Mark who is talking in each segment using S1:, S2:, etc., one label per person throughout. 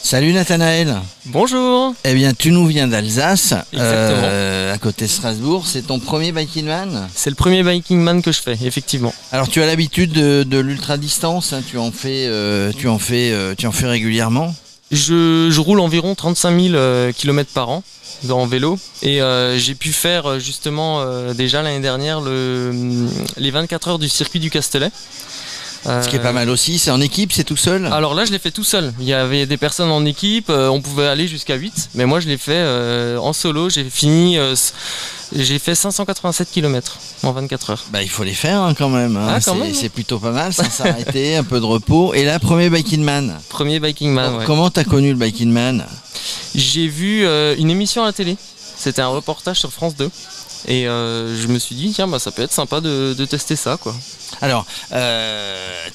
S1: Salut Nathanaël.
S2: Bonjour.
S1: Eh bien, tu nous viens d'Alsace,
S2: Exactement.
S1: à côté de Strasbourg. C'est ton premier Biking Man?
S2: C'est le premier Biking Man que je fais, effectivement.
S1: Alors, tu as l'habitude de l'ultra distance, hein, tu en fais régulièrement?
S2: Je roule environ 35 000 km par an en vélo et j'ai pu faire justement déjà l'année dernière les 24 heures du circuit du Castellet.
S1: Ce qui est pas mal aussi. C'est en équipe, c'est tout seul?
S2: Alors là je l'ai fait tout seul, il y avait des personnes en équipe, on pouvait aller jusqu'à 8, mais moi je l'ai fait en solo, j'ai fait 587 km en 24 heures.
S1: Bah, il faut les faire hein, quand même, hein. C'est plutôt pas mal, sans s'arrêter, un peu de repos. Et là, premier Biking Man.
S2: Premier Biking Man, ouais.
S1: Comment t'as connu le Biking Man?
S2: J'ai vu une émission à la télé, c'était un reportage sur France 2. Et je me suis dit, tiens, bah, ça peut être sympa de tester ça, quoi.
S1: Alors,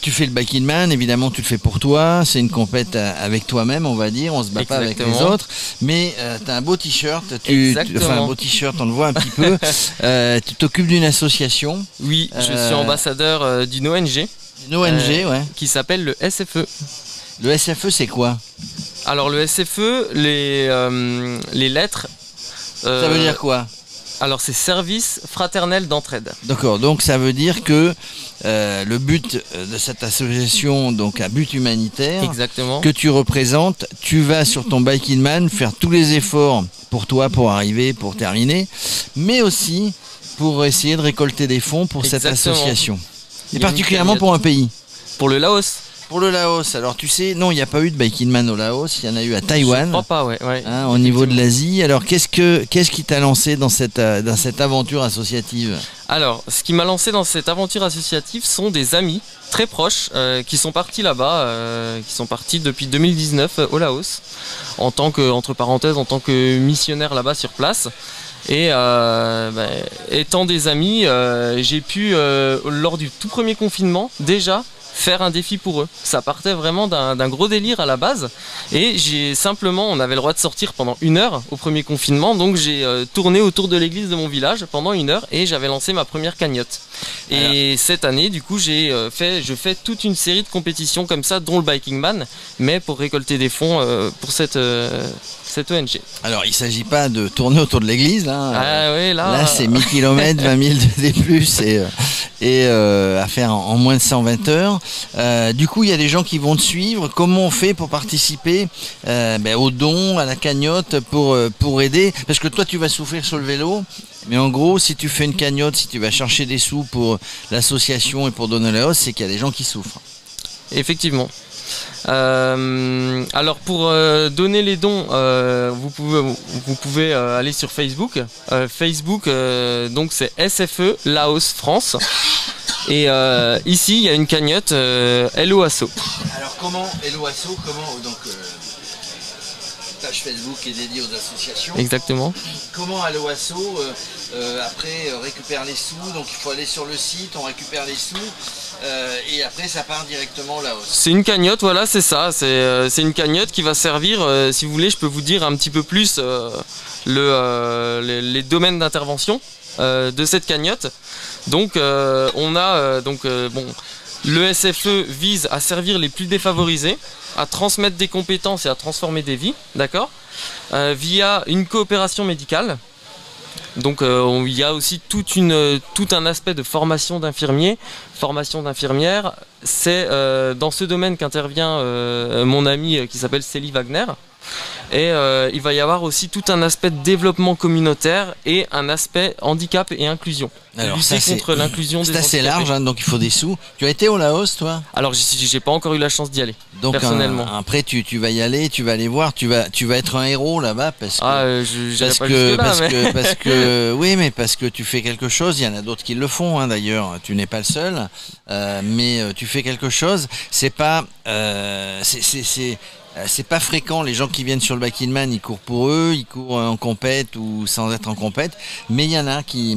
S1: tu fais le Biking Man, évidemment tu le fais pour toi, c'est une compète avec toi-même, on va dire, on se bat pas avec les autres, mais tu as un beau t-shirt, enfin un beau t-shirt, on le voit un petit peu, tu t'occupes d'une association.
S2: Oui, je suis ambassadeur d'une ONG.
S1: Une ONG, ouais.
S2: Qui s'appelle le SFE.
S1: Le SFE, c'est quoi?
S2: Alors le SFE, les lettres...
S1: ça veut dire quoi?
S2: Alors c'est Service Fraternel d'Entraide.
S1: D'accord, donc ça veut dire que le but de cette association, donc à but humanitaire,
S2: exactement,
S1: que tu représentes, tu vas sur ton Biking Man faire tous les efforts pour toi, pour arriver, pour terminer, mais aussi pour essayer de récolter des fonds pour cette association. Et particulièrement pour un pays.
S2: Pour le Laos.
S1: Pour le Laos, alors tu sais, non, il n'y a pas eu de Biking Man au Laos, il y en a eu à Taïwan.
S2: Je crois pas, ouais.
S1: Hein, au niveau de l'Asie. Alors qu'est-ce qui t'a lancé dans cette aventure associative?
S2: Alors, ce qui m'a lancé dans cette aventure associative sont des amis très proches qui sont partis là-bas, qui sont partis depuis 2019 au Laos, en tant que missionnaire là-bas sur place. Et étant des amis, j'ai pu, lors du tout premier confinement, déjà faire un défi pour eux. Ça partait vraiment d'un gros délire à la base et on avait le droit de sortir pendant 1 heure au premier confinement, donc j'ai tourné autour de l'église de mon village pendant 1 heure et j'avais lancé ma première cagnotte. Et cette année du coup je fais toute une série de compétitions comme ça, dont le Biking Man, mais pour récolter des fonds pour cette ONG.
S1: Alors il ne s'agit pas de tourner autour de l'église, là c'est 1000 km, 20 000 de plus et à faire en moins de 120 heures. Du coup il y a des gens qui vont te suivre. Comment on fait pour participer aux dons, à la cagnotte, pour aider? Parce que toi tu vas souffrir sur le vélo, mais en gros si tu fais une cagnotte, si tu vas chercher des sous pour l'association et pour donner la hausse, c'est qu'il y a des gens qui souffrent.
S2: Effectivement. Alors pour donner les dons, vous pouvez aller sur Facebook. Donc c'est SFE Laos France. Et ici il y a une cagnotte Hello Asso.
S1: Alors comment Hello Asso, page Facebook est dédiée aux associations.
S2: Exactement.
S1: Comment Hello Asso après récupère les sous? Donc il faut aller sur le site, on récupère les sous et après ça part directement au Laos.
S2: C'est une cagnotte, voilà, c'est ça. C'est une cagnotte qui va servir, si vous voulez, je peux vous dire un petit peu plus les domaines d'intervention de cette cagnotte. Donc le SFE vise à servir les plus défavorisés, à transmettre des compétences et à transformer des vies, d'accord, via une coopération médicale. Donc il y a aussi tout un aspect de formation d'infirmiers, formation d'infirmières. C'est dans ce domaine qu'intervient mon ami qui s'appelle Célie Wagner. Et il va y avoir aussi tout un aspect de développement communautaire et un aspect handicap et inclusion.
S1: Alors ça
S2: contre l'inclusion des handicapés.
S1: C'est assez large, hein, donc il faut des sous. Tu as été au Laos, toi?
S2: Alors j'ai pas encore eu la chance d'y aller, donc personnellement.
S1: Après tu vas y aller, tu vas aller voir, tu vas être un héros là-bas parce que tu fais quelque chose. Il y en a d'autres qui le font, hein, d'ailleurs. Tu n'es pas le seul, mais tu fais quelque chose. C'est pas c'est pas fréquent, les gens qui viennent sur le Biking Man, ils courent pour eux, ils courent en compète ou sans être en compète, mais il y en a qui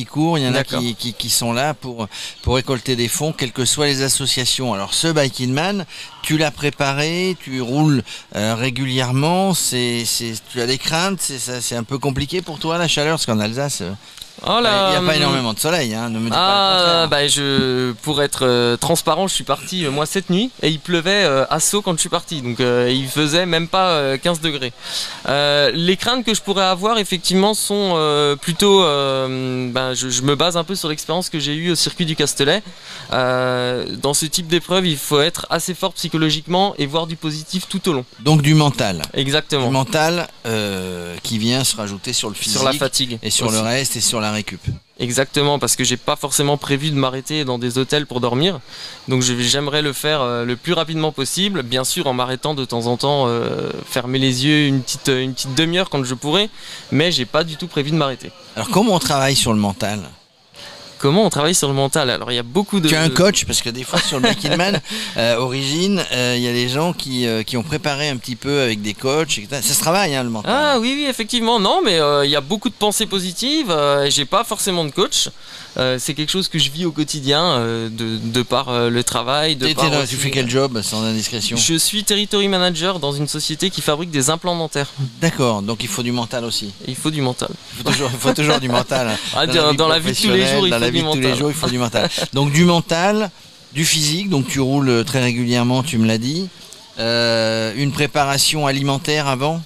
S1: courent, il y en a qui sont là pour récolter des fonds, quelles que soient les associations. Alors ce Biking Man, tu l'as préparé, tu roules régulièrement, tu as des craintes, c'est un peu compliqué pour toi la chaleur, parce qu'en Alsace...
S2: Oh là,
S1: il n'y a pas énormément de soleil, hein, ne me dis pas le
S2: contraire. Pour être transparent, je suis parti moi cette nuit et il pleuvait à Sceaux quand je suis parti, donc il faisait même pas 15 degrés. Les craintes que je pourrais avoir effectivement sont plutôt, je me base un peu sur l'expérience que j'ai eue au circuit du Castellet. Dans ce type d'épreuve, il faut être assez fort psychologiquement et voir du positif tout au long.
S1: Donc du mental.
S2: Exactement.
S1: Du mental qui vient se rajouter sur le physique,
S2: sur la fatigue
S1: et sur
S2: aussi.
S1: Le reste et sur la récup.
S2: Exactement, parce que j'ai pas forcément prévu de m'arrêter dans des hôtels pour dormir, donc j'aimerais le faire le plus rapidement possible, bien sûr en m'arrêtant de temps en temps, fermer les yeux une petite demi-heure quand je pourrais, mais j'ai pas du tout prévu de m'arrêter.
S1: Alors comment on travaille sur le mental ?
S2: Comment on travaille sur le mental? Alors il y a beaucoup de...
S1: Tu as un coach, parce que des fois sur le Back-in-Man Origine, il y a des gens qui ont préparé un petit peu avec des coachs, etc. Ça se travaille, hein, le mental.
S2: Ah oui, effectivement, non, mais il y a beaucoup de pensées positives, j'ai pas forcément de coach. C'est quelque chose que je vis au quotidien de par le travail.
S1: Tu fais quel job sans indiscrétion?
S2: Je suis territory manager dans une société qui fabrique des implants dentaires.
S1: D'accord, donc il faut du mental aussi.
S2: Il faut du mental.
S1: Il faut toujours du mental.
S2: Dans la vie de tous les jours,
S1: il faut du mental. Donc du mental, du physique, donc tu roules très régulièrement, tu me l'as dit. Une préparation alimentaire avant?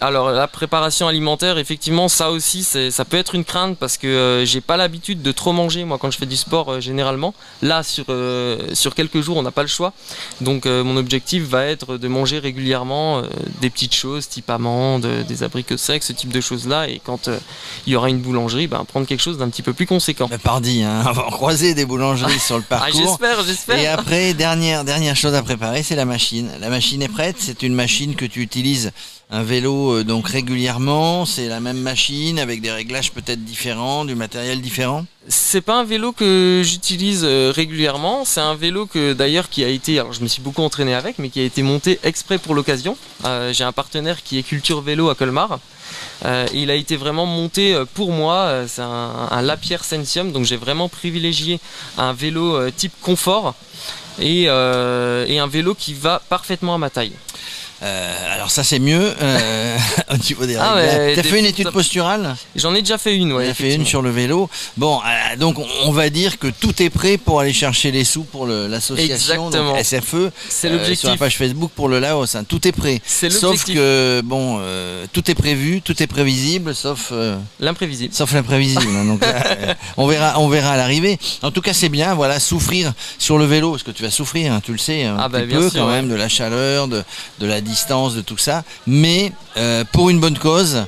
S2: Alors la préparation alimentaire, effectivement, ça aussi, ça peut être une crainte parce que j'ai pas l'habitude de trop manger moi quand je fais du sport généralement. Là sur quelques jours on n'a pas le choix, donc mon objectif va être de manger régulièrement des petites choses type amandes, des abricots secs, ce type de choses là, et quand il y aura une boulangerie, prendre quelque chose d'un petit peu plus conséquent.
S1: Pardi, hein, on va croiser des boulangeries sur le parcours.
S2: J'espère. Et
S1: après, dernière chose à préparer, c'est la machine. La machine est prête, c'est une machine que tu utilises. Un vélo donc régulièrement, c'est la même machine avec des réglages peut-être différents, du matériel différent?
S2: C'est pas un vélo que j'utilise régulièrement, c'est un vélo que d'ailleurs qui a été, alors je me suis beaucoup entraîné avec, mais qui a été monté exprès pour l'occasion. J'ai un partenaire qui est Culture Vélo à Colmar. Il a été vraiment monté pour moi, c'est un Lapierre Sensium, donc j'ai vraiment privilégié un vélo type confort et un vélo qui va parfaitement à ma taille.
S1: Alors ça c'est mieux au niveau des règles. T'as fait une étude posturale?
S2: J'en ai déjà fait une, ouais.
S1: T'as fait une sur le vélo. Bon, donc on va dire que tout est prêt pour aller chercher les sous pour l'association donc SFE.
S2: C'est l'objectif.
S1: Sur la page Facebook pour le Laos, hein. Tout est prêt. Sauf que bon, tout est prévu, tout est prévisible, sauf
S2: l'imprévisible.
S1: Sauf l'imprévisible. Hein. Donc on verra à l'arrivée. En tout cas c'est bien, voilà, souffrir sur le vélo, parce que tu vas souffrir, hein, tu le sais, un petit peu sûr, quand même, de la chaleur, de la distance, de tout ça, mais pour une bonne cause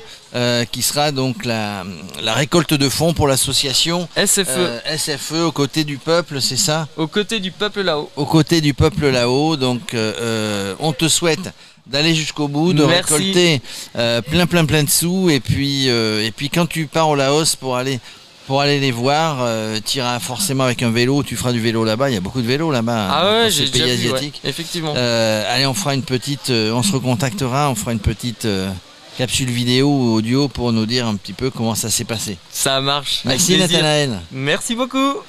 S1: qui sera donc la récolte de fonds pour l'association SFE aux côtés du peuple, c'est ça?
S2: Aux côtés du peuple là-haut.
S1: Aux côtés du peuple là-haut, donc on te souhaite d'aller jusqu'au bout, de récolter plein de sous, et puis quand tu pars au Laos pour aller les voir, tu iras forcément avec un vélo, tu feras du vélo là-bas, il y a beaucoup de vélos là-bas.
S2: Ah ouais, j'ai
S1: pays
S2: déjà
S1: asiatiques.
S2: Ouais, effectivement.
S1: Allez, on fera une petite, on se recontactera, on fera une petite capsule vidéo ou audio pour nous dire un petit peu comment ça s'est passé.
S2: Ça marche.
S1: Merci Nathanaël.
S2: Merci beaucoup.